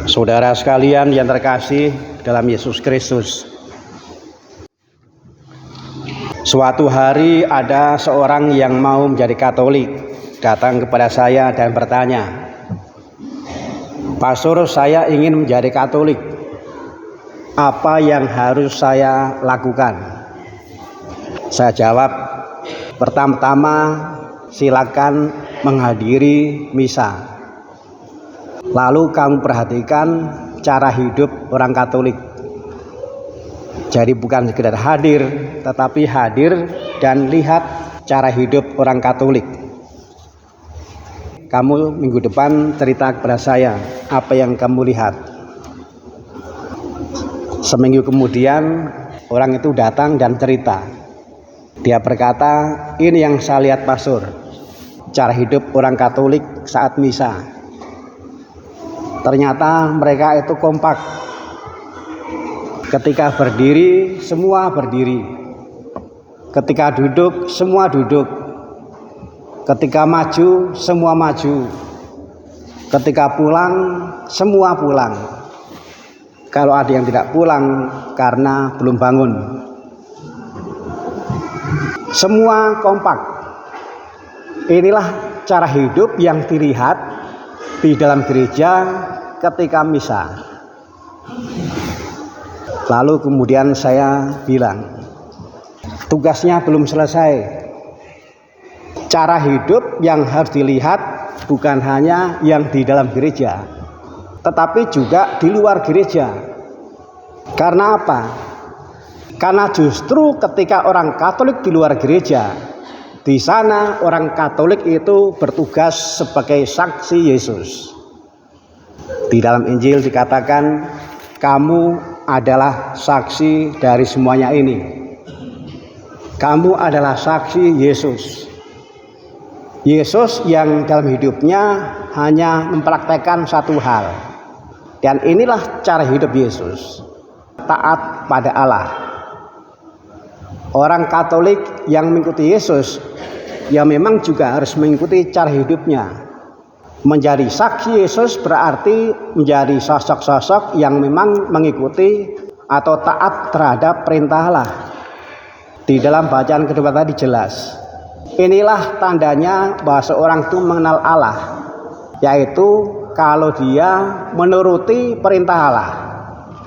Saudara sekalian yang terkasih dalam Yesus Kristus, suatu hari ada seorang yang mau menjadi Katolik datang kepada saya dan bertanya, "Pastor, saya ingin menjadi Katolik. Apa yang harus saya lakukan?" Saya jawab, "Pertama-tama silakan menghadiri misa. Lalu kamu perhatikan cara hidup orang Katolik. Jadi bukan sekedar hadir, tetapi hadir dan lihat cara hidup orang Katolik. Kamu minggu depan cerita kepada saya apa yang kamu lihat." Seminggu kemudian orang itu datang dan cerita. Dia berkata, "Ini yang saya lihat, Pastor, cara hidup orang Katolik saat misa. Ternyata mereka itu kompak. Ketika berdiri, semua berdiri. Ketika duduk, semua duduk. Ketika maju, semua maju. Ketika pulang, semua pulang. Kalau ada yang tidak pulang karena belum bangun. Semua kompak." Inilah cara hidup yang dilihat di dalam gereja ketika misa. Lalu kemudian saya bilang, tugasnya belum selesai. Cara hidup yang harus dilihat bukan hanya yang di dalam gereja, tetapi juga di luar gereja. Karena apa? Karena justru ketika orang Katolik di luar gereja, di sana orang Katolik itu bertugas sebagai saksi Yesus. Di dalam Injil dikatakan, "Kamu adalah saksi dari semuanya ini." Kamu adalah saksi Yesus. Yesus yang dalam hidupnya hanya mempraktekkan satu hal. Dan inilah cara hidup Yesus. Taat pada Allah. Orang Katolik yang mengikuti Yesus, ya memang juga harus mengikuti cara hidupnya. Menjadi saksi Yesus berarti menjadi sosok-sosok yang memang mengikuti atau taat terhadap perintah Allah. Di dalam bacaan kedua tadi jelas. Inilah tandanya bahwa seorang itu mengenal Allah, yaitu kalau dia menuruti perintah Allah.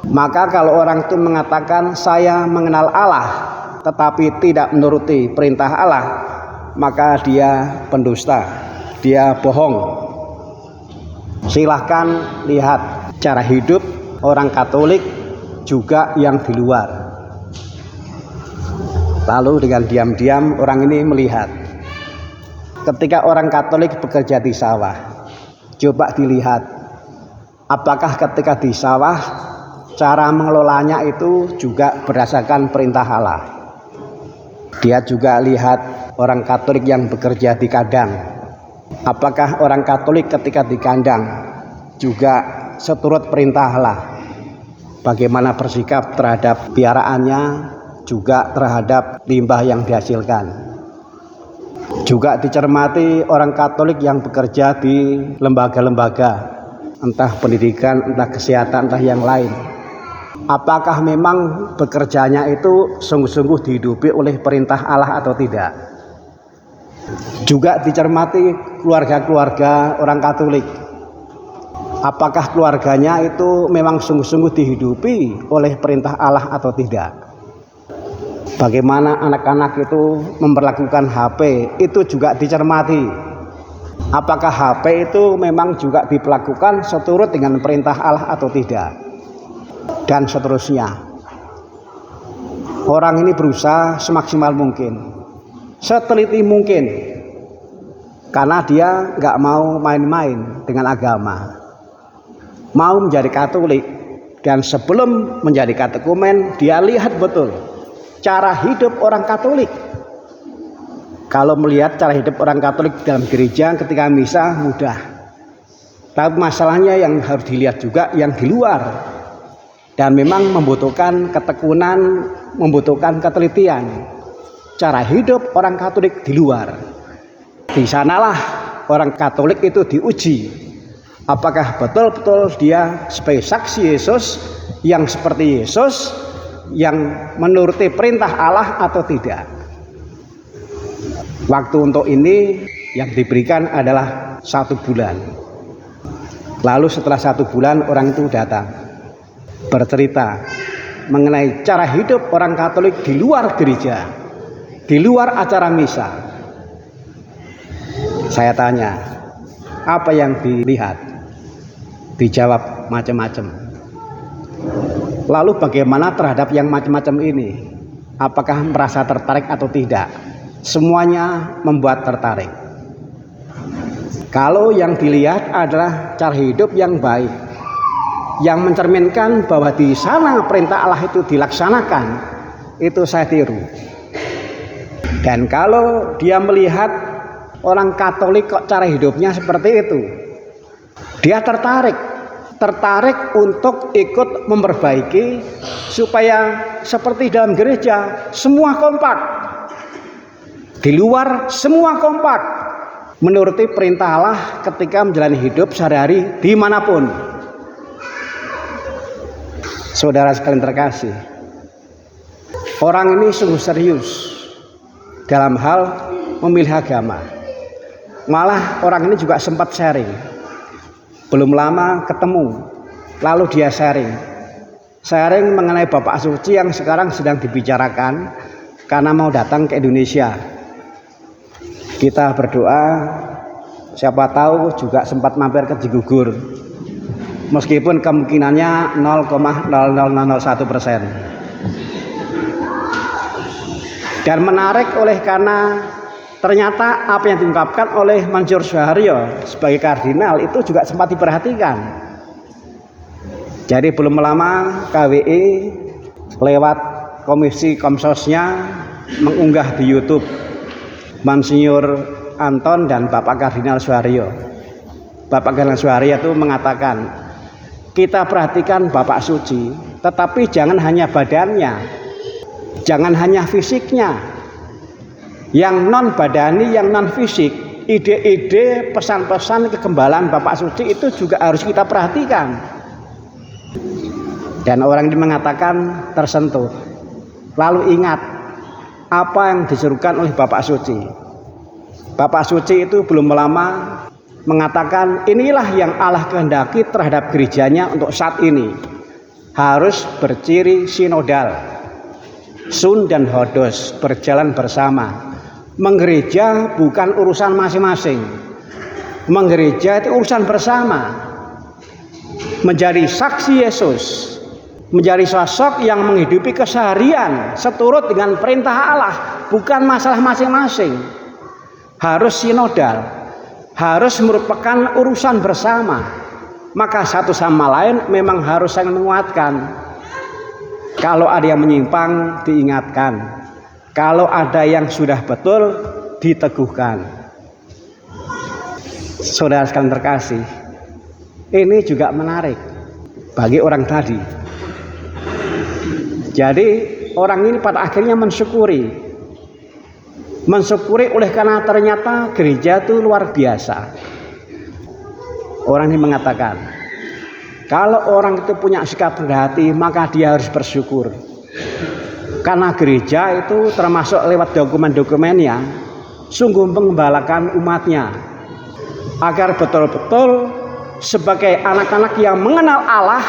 Maka kalau orang itu mengatakan saya mengenal Allah tetapi tidak menuruti perintah Allah, maka dia pendusta, dia bohong. Silahkan lihat cara hidup orang Katolik juga yang di luar. Lalu dengan diam-diam orang ini melihat ketika orang Katolik bekerja di sawah. Coba dilihat apakah ketika di sawah cara mengelolanya itu juga berdasarkan perintah Allah. Dia juga lihat orang Katolik yang bekerja di kandang. Apakah orang Katolik ketika di kandang juga seturut perintah Allah? Bagaimana bersikap terhadap piaraannya, juga terhadap limbah yang dihasilkan. Juga dicermati orang Katolik yang bekerja di lembaga-lembaga, entah pendidikan, entah kesehatan, entah yang lain. Apakah memang bekerjanya itu sungguh-sungguh dihidupi oleh perintah Allah atau tidak? Juga dicermati keluarga-keluarga orang Katolik. Apakah keluarganya itu memang sungguh-sungguh dihidupi oleh perintah Allah atau tidak? Bagaimana anak-anak itu memperlakukan HP, itu juga dicermati. Apakah HP itu memang juga diperlakukan seturut dengan perintah Allah atau tidak? Dan seterusnya. Orang ini berusaha semaksimal mungkin, seteliti mungkin, karena dia nggak mau main-main dengan agama. Mau menjadi Katolik, dan sebelum menjadi katekumen dia lihat betul cara hidup orang Katolik. Kalau melihat cara hidup orang Katolik dalam gereja ketika misa mudah, tapi masalahnya yang harus dilihat juga yang di luar, dan memang membutuhkan ketekunan, membutuhkan ketelitian. Cara hidup orang Katolik di luar, di sanalah orang Katolik itu diuji Apakah betul-betul dia sebagai saksi Yesus yang seperti Yesus yang menuruti perintah Allah atau tidak? Waktu untuk ini yang diberikan adalah 1 bulan. Lalu setelah 1 bulan orang itu datang bercerita mengenai cara hidup orang Katolik di luar gereja, di luar acara misa. Saya tanya, apa yang dilihat? Dijawab macam-macam. Lalu bagaimana terhadap yang macam-macam ini? Apakah merasa tertarik atau tidak? Semuanya membuat tertarik. Kalau yang dilihat adalah cara hidup yang baik, yang mencerminkan bahwa di sana perintah Allah itu dilaksanakan, itu saya tiru. Dan kalau dia melihat orang Katolik kok cara hidupnya seperti itu, dia tertarik untuk ikut memperbaiki supaya seperti dalam gereja semua kompak, di luar semua kompak menuruti perintah Allah ketika menjalani hidup sehari-hari dimanapun. Saudara sekalian terkasih, orang ini sungguh serius dalam hal memilih agama. Malah orang ini juga sempat sharing, belum lama ketemu, lalu dia sharing mengenai Bapak Suci yang sekarang sedang dibicarakan karena mau datang ke Indonesia. Kita berdoa, siapa tahu juga sempat mampir ke Cigugur, meskipun kemungkinannya 0,0001%. Dan menarik karena ternyata apa yang diungkapkan oleh Monsinyur Suharyo sebagai kardinal itu juga sempat diperhatikan. Jadi belum lama KWI lewat komisi Komsosnya mengunggah di YouTube Monsinyur Anton dan Bapak Kardinal Suharyo. Bapak Kardinal Suharyo itu mengatakan, kita perhatikan Bapak Suci, tetapi jangan hanya badannya, jangan hanya fisiknya, yang non badani, yang non fisik, ide-ide, pesan-pesan kegembalaan Bapak Suci itu juga harus kita perhatikan. Dan orang ini mengatakan tersentuh. Lalu ingat apa yang disuruhkan oleh Bapak Suci. Bapak Suci itu belum lama mengatakan, inilah yang Allah kehendaki terhadap gerejanya untuk saat ini. Harus berciri sinodal, sun dan hodos, berjalan bersama. Menggereja bukan urusan masing-masing, menggereja itu urusan bersama. Menjadi saksi Yesus, menjadi sosok yang menghidupi keseharian seturut dengan perintah Allah, bukan masalah masing-masing. Harus sinodal, harus merupakan urusan bersama. Maka satu sama lain memang harus saling menguatkan. Kalau ada yang menyimpang, diingatkan. Kalau ada yang sudah betul, diteguhkan. Saudara sekalian terkasih, ini juga menarik bagi orang tadi. Jadi orang ini pada akhirnya mensyukuri oleh karena ternyata gereja itu luar biasa. Orang ini mengatakan, kalau orang itu punya sikap rendah hati, maka dia harus bersyukur. Karena gereja itu termasuk lewat dokumen-dokumennya sungguh mengembalakan umatnya agar betul-betul sebagai anak-anak yang mengenal Allah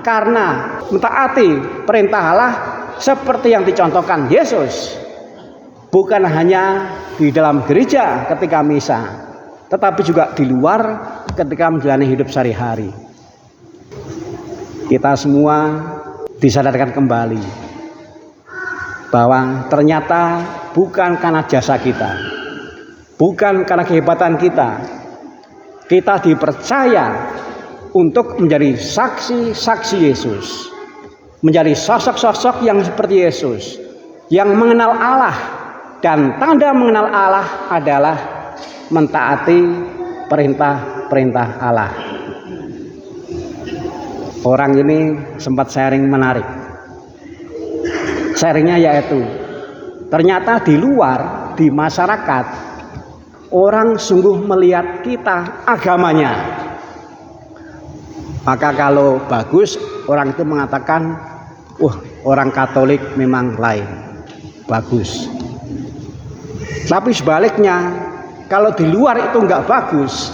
karena mentaati perintah Allah seperti yang dicontohkan Yesus, bukan hanya di dalam gereja ketika misa, tetapi juga di luar ketika menjalani hidup sehari-hari. Kita semua disadarkan kembali bahwa ternyata bukan karena jasa kita, bukan karena kehebatan kita, kita dipercaya untuk menjadi saksi-saksi Yesus, menjadi sosok-sosok yang seperti Yesus, yang mengenal Allah, dan tanda mengenal Allah adalah mentaati perintah-perintah Allah. Orang ini sempat sharing menarik. Sharingnya yaitu, ternyata di luar, di masyarakat, orang sungguh melihat kita agamanya, Maka kalau bagus, orang itu mengatakan, orang Katolik memang lain, bagus. Tapi sebaliknya, kalau di luar itu nggak bagus,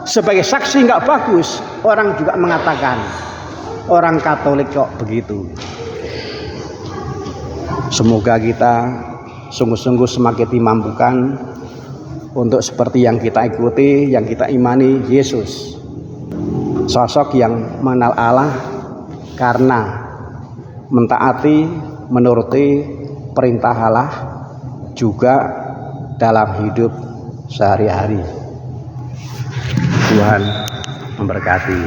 sebagai saksi nggak bagus, orang juga mengatakan orang Katolik kok begitu. Semoga kita sungguh-sungguh semakin dimampukan untuk seperti yang kita ikuti, yang kita imani, Yesus, sosok yang mengenal Allah karena mentaati, menuruti perintah Allah juga dalam hidup sehari-hari. Tuhan memberkati.